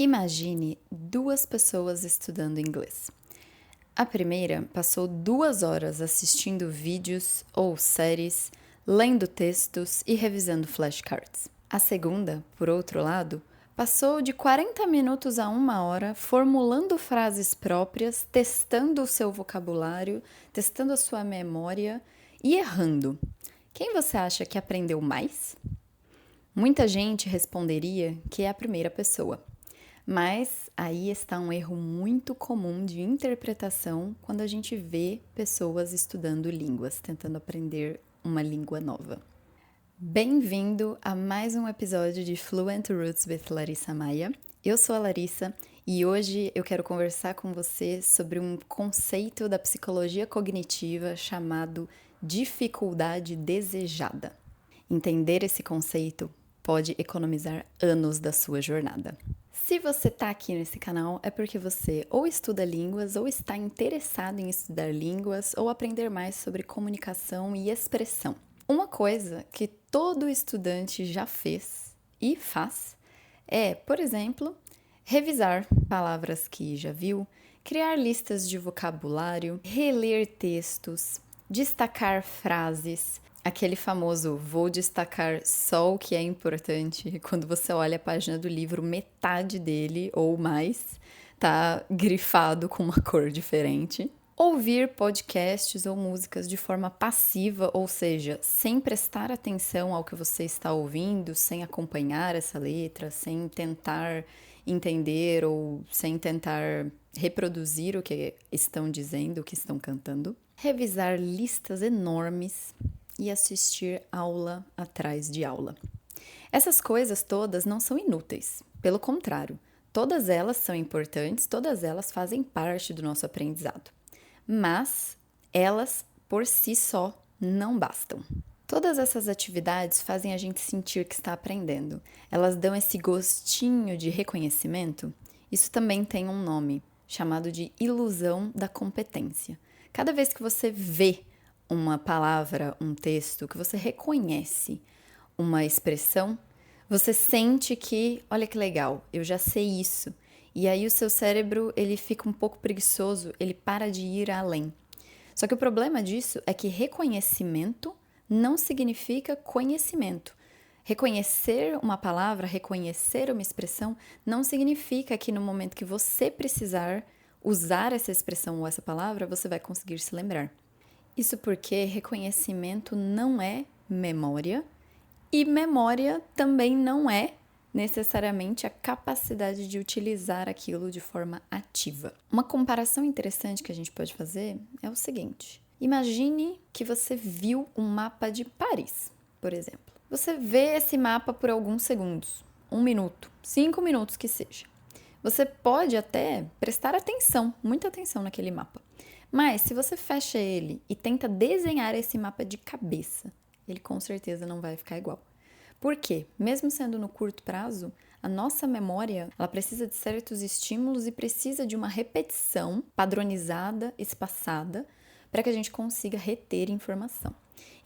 Imagine duas pessoas estudando inglês. A primeira passou 2 horas assistindo vídeos ou séries, lendo textos e revisando flashcards. A segunda, por outro lado, passou de 40 minutos a 1 hora formulando frases próprias, testando o seu vocabulário, testando a sua memória e errando. Quem você acha que aprendeu mais? Muita gente responderia que é a primeira pessoa. Mas aí está um erro muito comum de interpretação quando a gente vê pessoas estudando línguas, tentando aprender uma língua nova. Bem-vindo a mais um episódio de Fluent Roots with Larissa Maia. Eu sou a Larissa e hoje eu quero conversar com você sobre um conceito da psicologia cognitiva chamado dificuldade desejada. Entender esse conceito pode economizar anos da sua jornada. Se você está aqui nesse canal é porque você ou estuda línguas ou está interessado em estudar línguas ou aprender mais sobre comunicação e expressão. Uma coisa que todo estudante já fez e faz é, por exemplo, revisar palavras que já viu, criar listas de vocabulário, reler textos, destacar frases. Aquele famoso vou destacar só o que é importante. Quando você olha a página do livro, metade dele ou mais tá grifado com uma cor diferente. Ouvir podcasts ou músicas de forma passiva, ou seja, sem prestar atenção ao que você está ouvindo, sem acompanhar essa letra, sem tentar entender ou sem tentar reproduzir o que estão dizendo, o que estão cantando. Revisar listas enormes e assistir aula atrás de aula. Essas coisas todas não são inúteis, pelo contrário, todas elas são importantes, todas elas fazem parte do nosso aprendizado. Mas elas, por si só, não bastam. Todas essas atividades fazem a gente sentir que está aprendendo. Elas dão esse gostinho de reconhecimento. Isso também tem um nome, chamado de ilusão da competência. Cada vez que você vê uma palavra, um texto, que você reconhece uma expressão, você sente que, olha que legal, eu já sei isso. E aí o seu cérebro, ele fica um pouco preguiçoso, ele para de ir além. Só que o problema disso é que reconhecimento não significa conhecimento. Reconhecer uma palavra, reconhecer uma expressão, não significa que no momento que você precisar usar essa expressão ou essa palavra, você vai conseguir se lembrar. Isso porque reconhecimento não é memória e memória também não é necessariamente a capacidade de utilizar aquilo de forma ativa. Uma comparação interessante que a gente pode fazer é o seguinte: imagine que você viu um mapa de Paris, por exemplo. Você vê esse mapa por alguns segundos, 1 minuto, 5 minutos que seja. Você pode até prestar atenção, muita atenção naquele mapa. Mas se você fecha ele e tenta desenhar esse mapa de cabeça, ele com certeza não vai ficar igual. Por quê? Mesmo sendo no curto prazo, a nossa memória, ela precisa de certos estímulos e precisa de uma repetição padronizada, espaçada, para que a gente consiga reter informação.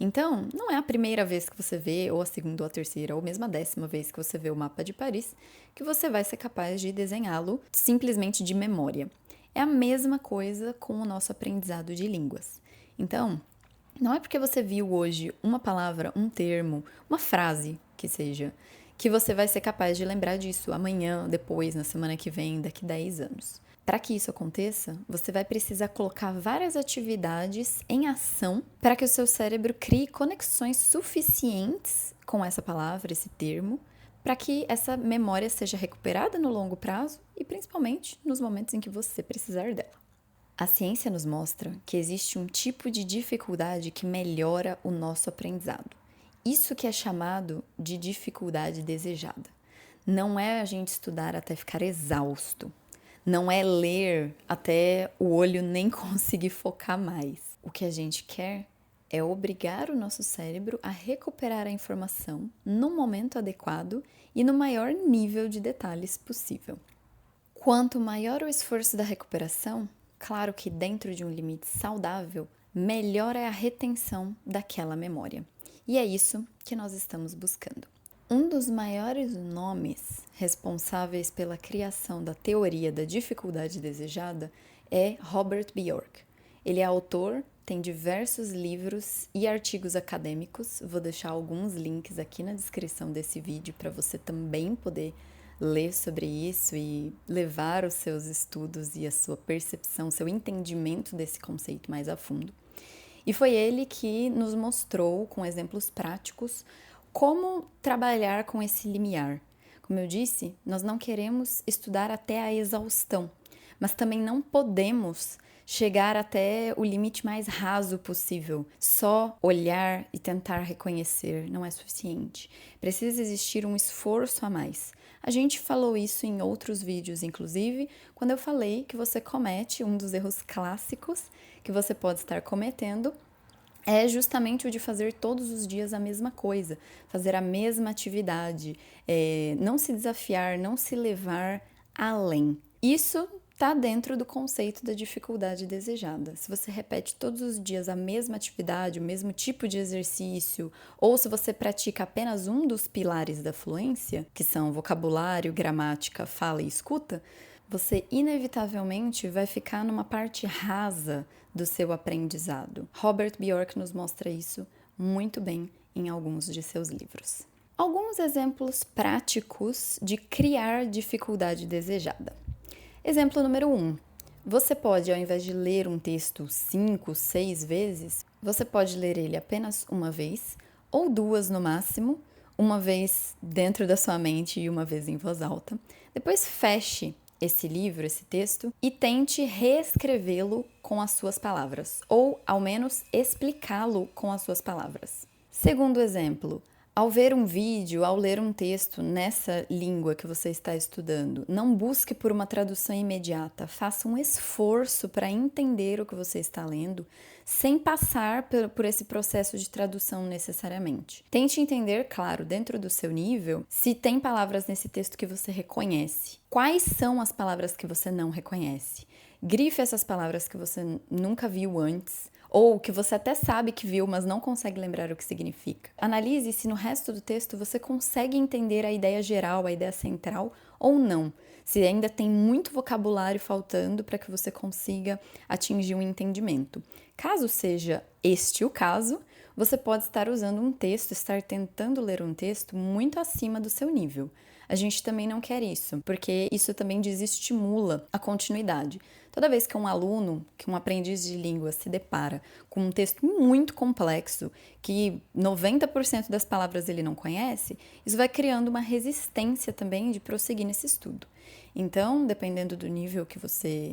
Então, não é a primeira vez que você vê, ou a segunda, ou a terceira, ou mesmo a 10ª vez que você vê o mapa de Paris, que você vai ser capaz de desenhá-lo simplesmente de memória. É a mesma coisa com o nosso aprendizado de línguas. Então, não é porque você viu hoje uma palavra, um termo, uma frase que seja, que você vai ser capaz de lembrar disso amanhã, depois, na semana que vem, daqui 10 anos. Para que isso aconteça, você vai precisar colocar várias atividades em ação para que o seu cérebro crie conexões suficientes com essa palavra, esse termo, para que essa memória seja recuperada no longo prazo e principalmente nos momentos em que você precisar dela. A ciência nos mostra que existe um tipo de dificuldade que melhora o nosso aprendizado. Isso que é chamado de dificuldade desejada. Não é a gente estudar até ficar exausto. Não é ler até o olho nem conseguir focar mais. O que a gente quer é obrigar o nosso cérebro a recuperar a informação no momento adequado e no maior nível de detalhes possível. Quanto maior o esforço da recuperação, claro que dentro de um limite saudável, melhor é a retenção daquela memória. E é isso que nós estamos buscando. Um dos maiores nomes responsáveis pela criação da teoria da dificuldade desejada é Robert Bjork. Ele é autor, tem diversos livros e artigos acadêmicos. Vou deixar alguns links aqui na descrição desse vídeo para você também poder ler sobre isso e levar os seus estudos e a sua percepção, seu entendimento desse conceito mais a fundo. E foi ele que nos mostrou, com exemplos práticos, como trabalhar com esse limiar. Como eu disse, nós não queremos estudar até a exaustão, mas também não podemos chegar até o limite mais raso possível. Só olhar e tentar reconhecer não é suficiente. Precisa existir um esforço a mais. A gente falou isso em outros vídeos, inclusive, quando eu falei que você comete um dos erros clássicos que você pode estar cometendo é justamente o de fazer todos os dias a mesma coisa, fazer a mesma atividade, não se desafiar, não se levar além. Isso está dentro do conceito da dificuldade desejada. Se você repete todos os dias a mesma atividade, o mesmo tipo de exercício, ou se você pratica apenas um dos pilares da fluência, que são vocabulário, gramática, fala e escuta, você inevitavelmente vai ficar numa parte rasa do seu aprendizado. Robert Bjork nos mostra isso muito bem em alguns de seus livros. Alguns exemplos práticos de criar dificuldade desejada. Exemplo número 1. Você pode, ao invés de ler um texto 5, 6 vezes, você pode ler ele apenas uma vez, ou duas no máximo, uma vez dentro da sua mente e uma vez em voz alta. Depois feche esse livro, esse texto, e tente reescrevê-lo com as suas palavras, ou ao menos explicá-lo com as suas palavras. Segundo exemplo, ao ver um vídeo, ao ler um texto nessa língua que você está estudando, não busque por uma tradução imediata, faça um esforço para entender o que você está lendo, sem passar por esse processo de tradução necessariamente. Tente entender, claro, dentro do seu nível, se tem palavras nesse texto que você reconhece. Quais são as palavras que você não reconhece? Grife essas palavras que você nunca viu antes, ou que você até sabe que viu, mas não consegue lembrar o que significa. Analise se no resto do texto você consegue entender a ideia geral, a ideia central, ou não. Se ainda tem muito vocabulário faltando para que você consiga atingir um entendimento. Caso seja este o caso, você pode estar usando um texto, estar tentando ler um texto muito acima do seu nível. A gente também não quer isso, porque isso também desestimula a continuidade. Toda vez que um aluno, que um aprendiz de língua se depara com um texto muito complexo, que 90% das palavras ele não conhece, isso vai criando uma resistência também de prosseguir nesse estudo. Então, dependendo do nível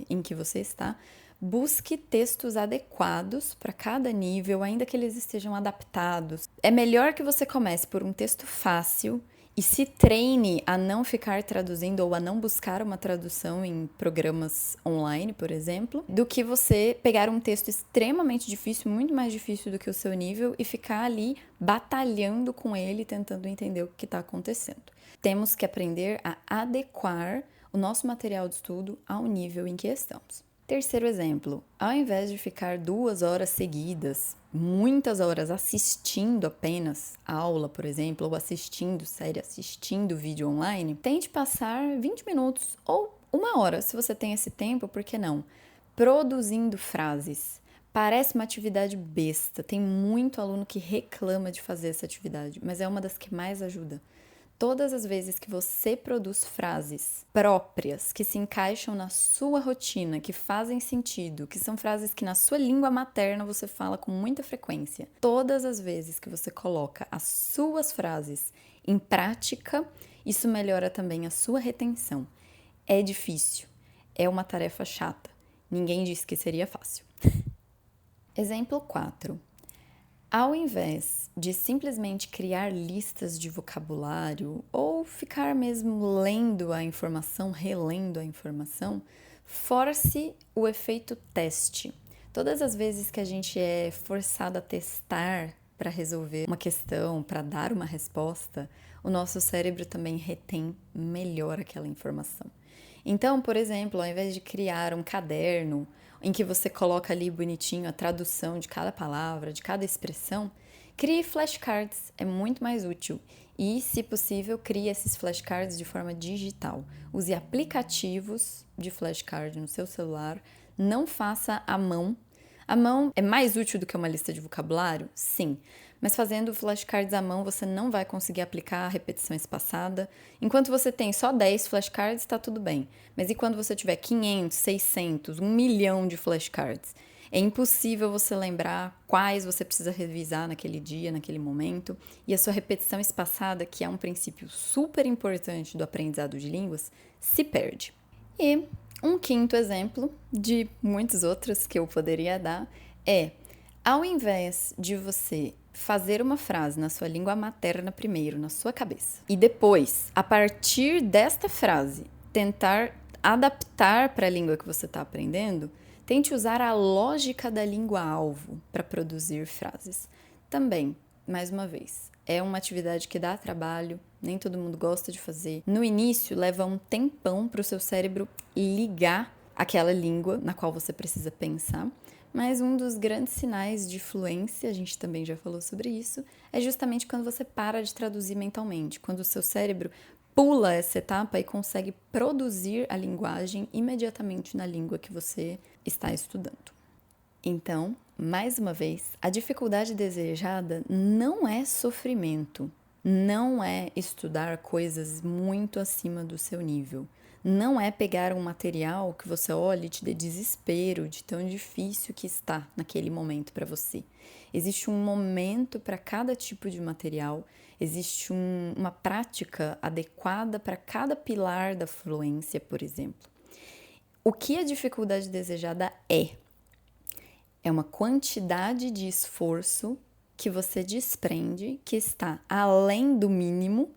em que você está, busque textos adequados para cada nível, ainda que eles estejam adaptados. É melhor que você comece por um texto fácil e se treine a não ficar traduzindo ou a não buscar uma tradução em programas online, por exemplo, do que você pegar um texto extremamente difícil, muito mais difícil do que o seu nível, e ficar ali batalhando com ele, tentando entender o que está acontecendo. Temos que aprender a adequar o nosso material de estudo ao nível em que estamos. Terceiro exemplo, ao invés de ficar 2 horas seguidas, muitas horas assistindo apenas aula, por exemplo, ou assistindo série, assistindo vídeo online, tente passar 20 minutos ou 1 hora, se você tem esse tempo, por que não? Produzindo frases. Parece uma atividade besta, tem muito aluno que reclama de fazer essa atividade, mas é uma das que mais ajuda. Todas as vezes que você produz frases próprias, que se encaixam na sua rotina, que fazem sentido, que são frases que na sua língua materna você fala com muita frequência, todas as vezes que você coloca as suas frases em prática, isso melhora também a sua retenção. É difícil, é uma tarefa chata, ninguém disse que seria fácil. Exemplo 4. Ao invés de simplesmente criar listas de vocabulário ou ficar mesmo lendo a informação, relendo a informação, force o efeito teste. Todas as vezes que a gente é forçado a testar para resolver uma questão, para dar uma resposta, o nosso cérebro também retém melhor aquela informação. Então, por exemplo, ao invés de criar um caderno em que você coloca ali bonitinho a tradução de cada palavra, de cada expressão, Crie flashcards, é muito mais útil. E, se possível, crie esses flashcards de forma digital. Use aplicativos de flashcard no seu celular. Não faça à mão. A mão é mais útil do que uma lista de vocabulário? Sim. Mas fazendo flashcards à mão, você não vai conseguir aplicar a repetição espaçada. Enquanto você tem só 10 flashcards, está tudo bem. Mas e quando você tiver 500, 600, 1 milhão de flashcards? É impossível você lembrar quais você precisa revisar naquele dia, naquele momento, e a sua repetição espaçada, que é um princípio super importante do aprendizado de línguas, se perde. E um quinto exemplo, de muitos outros que eu poderia dar, é, ao invés de você fazer uma frase na sua língua materna primeiro, na sua cabeça, e depois, a partir desta frase, tentar adaptar para a língua que você está aprendendo, tente usar a lógica da língua-alvo para produzir frases. Também, mais uma vez, é uma atividade que dá trabalho, nem todo mundo gosta de fazer. No início, leva um tempão para o seu cérebro ligar aquela língua na qual você precisa pensar, mas um dos grandes sinais de fluência, a gente também já falou sobre isso, é justamente quando você para de traduzir mentalmente, quando o seu cérebro pula essa etapa e consegue produzir a linguagem imediatamente na língua que você está estudando. Então, mais uma vez, a dificuldade desejada não é sofrimento, não é estudar coisas muito acima do seu nível, não é pegar um material que você olha e te dê desespero de tão difícil que está naquele momento para você. Existe um momento para cada tipo de material, existe uma prática adequada para cada pilar da fluência, por exemplo. O que a dificuldade desejada é? É uma quantidade de esforço que você desprende, que está além do mínimo,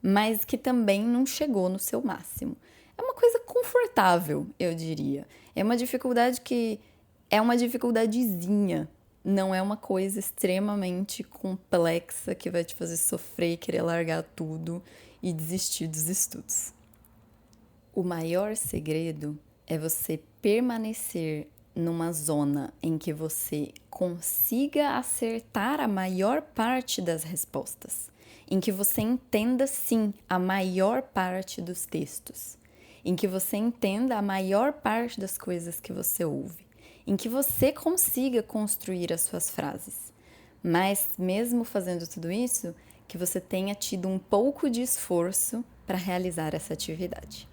mas que também não chegou no seu máximo. É uma coisa confortável, eu diria. É uma dificuldade que é uma dificuldadezinha, não é uma coisa extremamente complexa que vai te fazer sofrer, querer largar tudo e desistir dos estudos. O maior segredo é você permanecer numa zona em que você consiga acertar a maior parte das respostas, em que você entenda sim a maior parte dos textos, em que você entenda a maior parte das coisas que você ouve, em que você consiga construir as suas frases. Mas mesmo fazendo tudo isso, que você tenha tido um pouco de esforço para realizar essa atividade.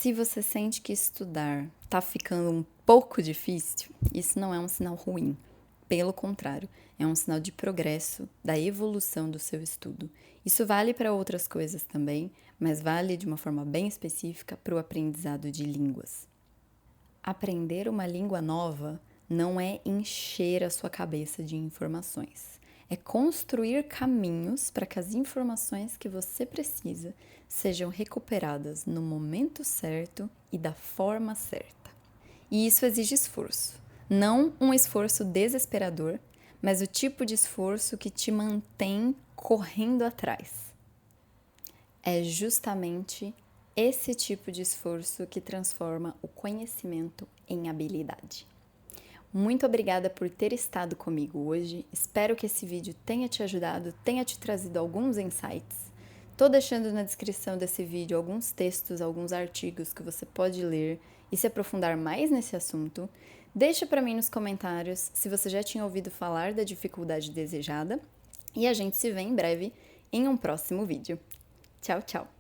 Se você sente que estudar está ficando um pouco difícil, isso não é um sinal ruim. Pelo contrário, é um sinal de progresso, da evolução do seu estudo. Isso vale para outras coisas também, mas vale de uma forma bem específica para o aprendizado de línguas. Aprender uma língua nova não é encher a sua cabeça de informações. É construir caminhos para que as informações que você precisa sejam recuperadas no momento certo e da forma certa. E isso exige esforço. Não um esforço desesperador, mas o tipo de esforço que te mantém correndo atrás. É justamente esse tipo de esforço que transforma o conhecimento em habilidade. Muito obrigada por ter estado comigo hoje. Espero que esse vídeo tenha te ajudado, tenha te trazido alguns insights. Estou deixando na descrição desse vídeo alguns textos, alguns artigos que você pode ler e se aprofundar mais nesse assunto. Deixa para mim nos comentários se você já tinha ouvido falar da dificuldade desejada e a gente se vê em breve em um próximo vídeo. Tchau, tchau!